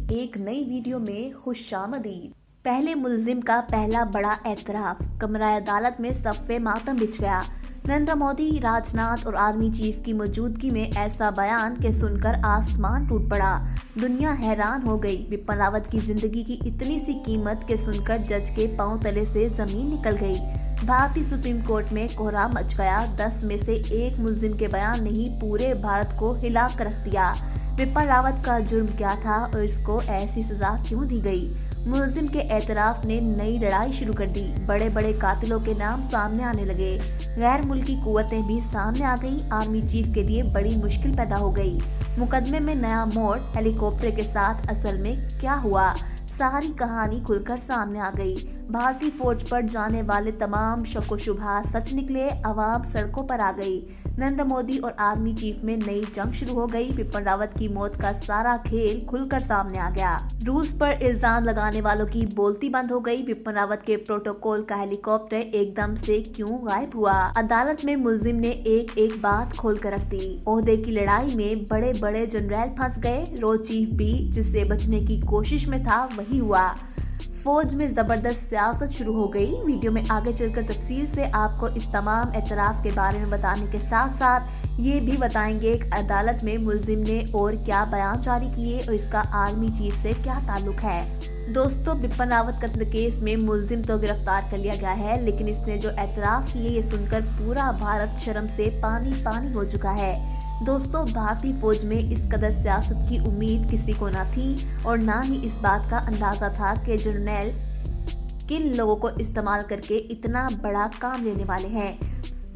एक नई वीडियो में खुशामदीद। पहले मुलजिम का पहला बड़ा एतराफ, कमरा अदालत में सफ़े मातम बिछ गया। नरेंद्र मोदी, राजनाथ और आर्मी चीफ की मौजूदगी में ऐसा बयान के सुनकर आसमान टूट पड़ा। दुनिया हैरान हो गई। बिपिन रावत की जिंदगी की इतनी सी कीमत के सुनकर जज के पांव तले से जमीन निकल गई। भारतीय सुप्रीम कोर्ट में कोहराम मच गया। 10 में से एक मुलजिम के बयान ने ही पूरे भारत को हिला कर रख दिया। बिपिन रावत का जुर्म क्या था और इसको ऐसी सजा क्यों दी गई? मुलजिम के एतराफ ने नई लड़ाई शुरू कर दी। बड़े बड़े कातिलों के नाम सामने आने लगे। गैर मुल्की कुव्वतें भी सामने आ गई। आर्मी चीफ के लिए बड़ी मुश्किल पैदा हो गई। मुकदमे में नया मोड़, हेलीकॉप्टर के साथ असल में क्या हुआ, सारी कहानी खुलकर सामने आ गई। भारतीय फौज पर जाने वाले तमाम शक शुबहा सच निकले। आवाम सड़कों पर आ गई। नरेंद्र मोदी और आर्मी चीफ में नई जंग शुरू हो गई। बिपिन रावत की मौत का सारा खेल खुलकर सामने आ गया। रूस पर इल्जाम लगाने वालों की बोलती बंद हो गई। बिपिन रावत के प्रोटोकॉल का हेलीकॉप्टर एकदम से क्यों गायब हुआ? अदालत में मुलजिम ने एक एक बात खोल कर रख दी। ओहदे की लड़ाई में बड़े बड़े जनरल फंस गए। रो चीफ भी जिससे बचने की कोशिश में था वही हुआ। फौज में जबरदस्त सियासत शुरू हो गई। वीडियो में आगे चलकर तफसील से आपको इस तमाम एतराफ के बारे में बताने के साथ साथ ये भी बताएंगे कि अदालत में मुलजिम ने और क्या बयान जारी किए और इसका आर्मी चीफ से क्या ताल्लुक है। दोस्तों, बिपिन रावत कत्ल केस में मुलजिम तो गिरफ्तार कर लिया गया है, लेकिन इसने जो एतराफ किए ये सुनकर पूरा भारत शर्म से पानी पानी हो चुका है। दोस्तों, भारतीय फौज में इस कदर सियासत की उम्मीद किसी को न थी और ना ही इस बात का अंदाजा था कि जर्नल किन लोगों को इस्तेमाल करके इतना बड़ा काम लेने वाले हैं।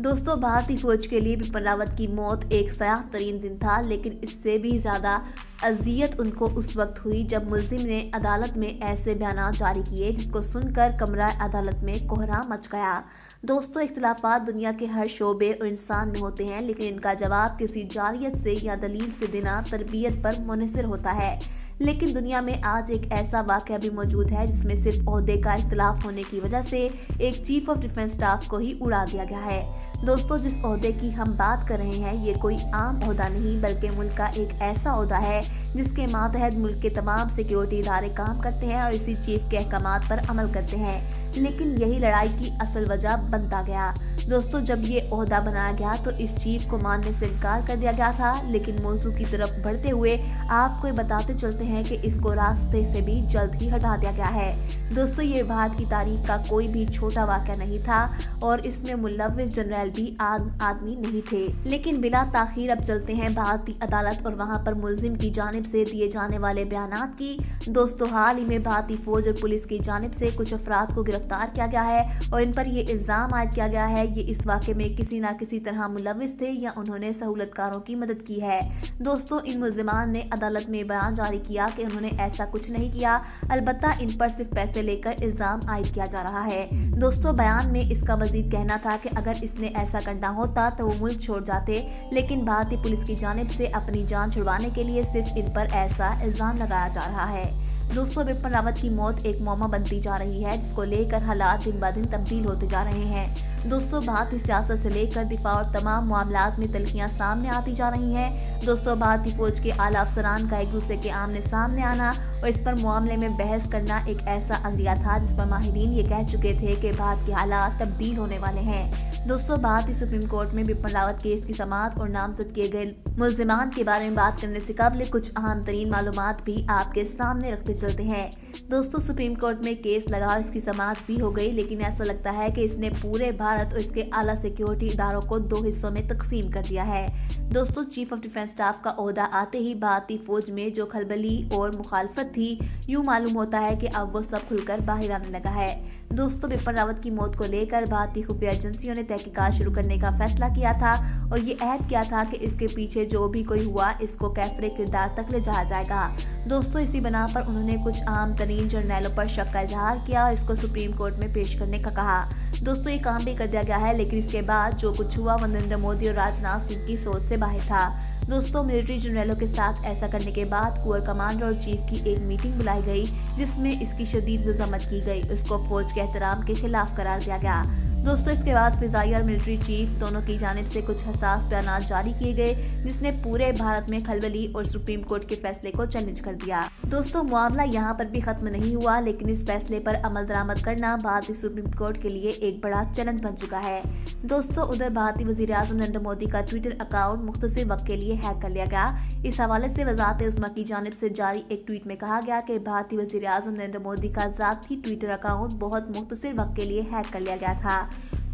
दोस्तों, भारतीय फौज के लिए बिपिन रावत की मौत एक सयाह तरीन दिन था, लेकिन इससे भी ज्यादा अजियत उनको उस वक्त हुई जब मुलजिम ने अदालत में ऐसे बयान जारी किए जिसको सुनकर कमरा अदालत में कोहराम मच गया। दोस्तों, इख्तिलाफात दुनिया के हर शोबे और इंसान में होते हैं, लेकिन इनका जवाब किसी जारियत से या दलील से देना तरबियत पर मुनहसर होता है। लेकिन दुनिया में आज एक ऐसा वाक़या भी मौजूद है जिसमें सिर्फ ओहदे का इख्तिलाफ होने की वजह से एक चीफ ऑफ डिफेंस स्टाफ को ही उड़ा दिया गया है। दोस्तों, जिस ओहदे की हम बात कर रहे हैं ये कोई आम ओहदा नहीं बल्कि मुल्क का एक ऐसा ओहदा है जिसके मातहत मुल्क के तमाम सिक्योरिटी इदारे काम करते हैं और इसी चीफ के अहकामात पर अमल करते हैं। लेकिन यही लड़ाई की असल वजह बनता गया। दोस्तों, जब ये ओहदा बनाया गया तो इस चीफ को मानने से इनकार कर दिया गया था, लेकिन मौजू की तरफ बढ़ते हुए आपको ये बताते चलते हैं कि इसको रास्ते से भी जल्द ही हटा दिया गया है। दोस्तों, ये भारत की तारीख का कोई भी छोटा वाक़या नहीं था और इसमें मुलव्विस जनरल भी आदमी नहीं थे। लेकिन बिना ताखीर अब चलते हैं भारतीय अदालत और वहाँ पर मुलजिम की जानिब से दिए जाने वाले बयानात की। दोस्तों, हाल ही में भारतीय फौज और पुलिस की जानिब से कुछ अफराद को गिरफ्तार किया गया है और इन पर ये इल्जाम आयद किया गया है ये इस वाक़े में किसी न किसी तरह मुलव्विस थे या उन्होंने सहूलतकारों की मदद की है। दोस्तों, इन मुलजिमान ने अदालत में बयान जारी किया कि उन्होंने ऐसा कुछ नहीं किया, अलबत्ता इन पर सिर्फ पैसे लेकर इल्जाम आयद किया जा रहा है। दोस्तों, बयान में इसका मजीद कहना था कि अगर इसने ऐसा करना होता तो वो मुल्क छोड़ जाते, लेकिन भारतीय पुलिस की जानिब से अपनी जान छुड़वाने के लिए सिर्फ इन पर ऐसा इल्जाम लगाया जा रहा है। दोस्तों, बिपिन रावत की मौत एक मौमा बनती जा रही है जिसको लेकर हालात दिन ब दिन तब्दील होते जा रहे हैं। दोस्तों, भारतीय सियासत से लेकर दिफा और तमाम मामलात में तल्खियां सामने आती जा रही हैं। दोस्तों, भारतीय फौज के आला अफसरान का एक दूसरे के आमने सामने आना और इस पर मामले में बहस करना एक ऐसा अमलिया था जिस पर माहिरीन ये कह चुके थे कि भारत के हालात तब्दील होने वाले हैं। दोस्तों, भारतीय सुप्रीम कोर्ट में बिपिन रावत केस की समाअत और नामजद किए गए मुलजिमान के बारे में बात करने से कबल कुछ अहम तरीन मालूमात भी आपके सामने रखते चलते हैं। दोस्तों, सुप्रीम कोर्ट में केस लगा और इसकी समाअत भी हो गई, लेकिन ऐसा लगता है कि इसने पूरे भारत और इसके आला सिक्योरिटी इदारों को 2 हिस्सों में तकसीम कर दिया है। दोस्तों, चीफ ऑफ डिफेंस स्टाफ का ओहदा आते ही भारतीय फौज में जो खलबली और मुखालफत थी, यूं मालूम होता है कि अब वो सब खुलकर बाहर आने लगा है। दोस्तों, बिपिन रावत की मौत को लेकर भारतीय खुफिया एजेंसियों ने तहकीकात शुरू करने का फैसला किया था और ये अहद किया था कि इसके पीछे जो भी कोई हुआ इसको कैफरे किरदार तक ले जाया जाएगा। दोस्तों, इसी बना पर उन्होंने कुछ अहम तरीन जर्नलों पर शक का इजहार किया और इसको सुप्रीम कोर्ट में पेश करने का कहा। दोस्तों, ये काम भी कर दिया गया है, लेकिन इसके बाद जो कुछ हुआ वो नरेंद्र मोदी और राजनाथ सिंह की सोच से बाहर था। दोस्तों, मिलिट्री जनरलों के साथ ऐसा करने के बाद कोर कमांडर और चीफ की एक मीटिंग बुलाई गई जिसमें इसकी शदीद मजम्मत की गई। उसको फौज के एहतराम के खिलाफ करार दिया गया। दोस्तों इसके बाद फिजाई और मिलिट्री चीफ दोनों की जानिब से कुछ हसास बयान जारी किए गए, जिसने पूरे भारत में खलबली और सुप्रीम कोर्ट के फैसले को चैलेंज कर दिया। दोस्तों मामला यहाँ पर भी खत्म नहीं हुआ, लेकिन इस फैसले पर अमल दरामद करना भारतीय सुप्रीम कोर्ट के लिए एक बड़ा चैलेंज बन चुका है। दोस्तों उधर भारतीय वजीर आज़म नरेंद्र मोदी का ट्विटर अकाउंट मुख्तसर वक्त के लिए हैक कर लिया गया। इस हवाले से वज़ारत उज़्मा की जानिब से जारी एक ट्वीट में कहा गया कि भारतीय वजीर आज़म नरेंद्र मोदी का ज़ाती ट्विटर अकाउंट बहुत मुख्तसर वक्त के लिए हैक कर लिया गया था।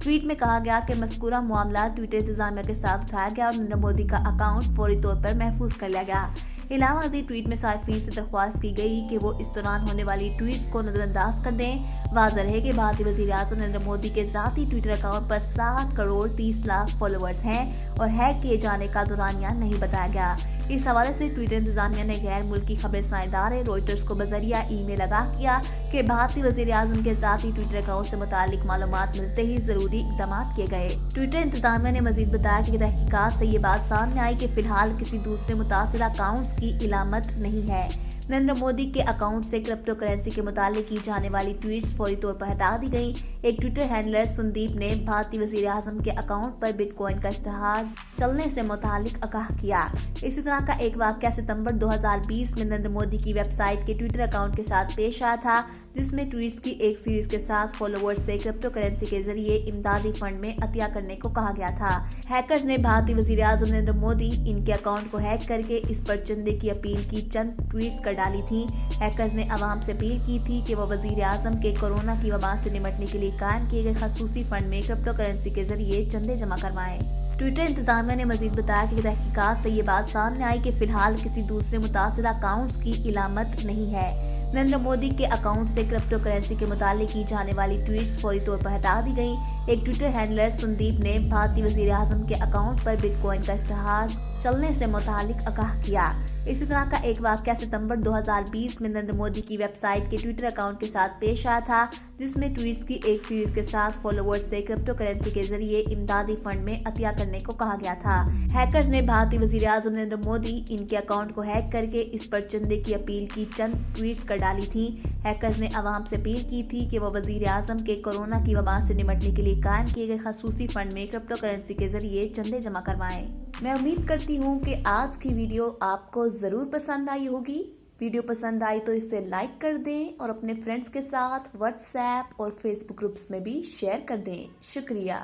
ट्वीट में कहा गया कि मज़कूरा मामला ट्विटर इंतजामिया के साथ उठाया गया और नरेंद्र मोदी का अकाउंट फौरी तौर पर महफूज कर लिया गया। इलावा मज़ीद ट्वीट में सार्फिन से दरख्वास्त की गई कि वो इस दौरान होने वाली ट्वीट्स को नज़रअंदाज कर दें। वाज़ेह है कि भारतीय वज़ीर आज़म नरेंद्र मोदी के ज़ाती ट्विटर अकाउंट पर 7 करोड़ 30 लाख फॉलोअर्स हैं और हैक किए जाने का दौरानिया नहीं बताया गया। इस हवाले से ट्विटर इंतजामिया ने गैर मुल्की खबर साइदारे रॉयटर्स को बजरिया ईमेल आगाह किया कि भारतीय वज़ीर आज़म के ज़ाती ट्विटर अकाउंट से मुतालिक मालूमात मिलते ही ज़रूरी इक़दाम किए गए। ट्विटर इंतजामिया ने मज़ीद बताया कि तहकीकात से ये बात सामने आई कि फिलहाल किसी दूसरे मुतासिर अकाउंट्स की इलामत नहीं है। नरेंद्र मोदी के अकाउंट से क्रिप्टो करेंसी के मुतालिक की जाने वाली ट्वीट्स फौरी तौर पर हटा दी गई। एक ट्विटर हैंडलर संदीप ने भारतीय वज़ीर आज़म के अकाउंट पर बिटकॉइन का इश्तहार चलने से मुतालिक आगाह किया। इसी तरह का एक वाक़या सितंबर 2020 में नरेंद्र मोदी की वेबसाइट के ट्विटर अकाउंट के साथ पेश आया था, जिसमें ट्वीट्स की एक सीरीज के साथ फॉलोअर्स से क्रिप्टो करेंसी के जरिए इमदादी फंड में अतिया करने को कहा गया था। हैकर्स ने भारतीय वज़ीर आज़म नरेंद्र मोदी इनके अकाउंट को हैक करके इस पर चंदे की अपील की चंद ट्वीट्स कर डाली थी। हैकर्स ने अवाम से अपील की थी कि वो वज़ीर आज़म के कोरोना की वबा से निपटने के लिए कायम किए गए खसूसी फंड में क्रिप्टो करेंसी के जरिए चंदे जमा करवाएं। ट्विटर इंतजामिया ने मजीद बताया कि तहकीकात से ये बात सामने आई कि फिलहाल किसी दूसरे मुतासिर अकाउंट्स की इलामत नहीं है। नरेंद्र मोदी के अकाउंट से क्रिप्टो करेंसी के मुतालिक की जाने वाली ट्वीट्स फौरी तौर पर हटा दी गई। एक ट्विटर हैंडलर संदीप ने भारतीय वज़ीर आज़म के अकाउंट पर बिटकॉइन का इश्तहार चलने से मुतालिक आगाह किया। इसी तरह का एक वाक़या सितंबर 2020 में नरेंद्र मोदी की वेबसाइट के ट्विटर अकाउंट के साथ पेश आया था, जिसमें ट्वीट्स की एक सीरीज के साथ फॉलोअर्स से क्रिप्टो करेंसी के जरिए इमदादी फंड में अतिया करने को कहा गया था। हैकर्स ने भारतीय वज़ीर आज़म नरेंद्र मोदी इनके अकाउंट को हैक करके इस पर चंदे की अपील की चंद ट्वीट्स कर डाली थी। हैकर्स ने अवाम से अपील की थी कि वो वज़ीर आज़म के कोरोना की वबा से निपटने के लिए कायम किए गए खसूसी फंड में क्रिप्टो करेंसी के जरिए चंदे जमा करवाएं। मैं उम्मीद करती हूँ कि आज की वीडियो आपको ज़रूर पसंद आई होगी। वीडियो पसंद आई तो इसे लाइक कर दें और अपने फ्रेंड्स के साथ व्हाट्सएप और फेसबुक ग्रुप्स में भी शेयर कर दें। शुक्रिया।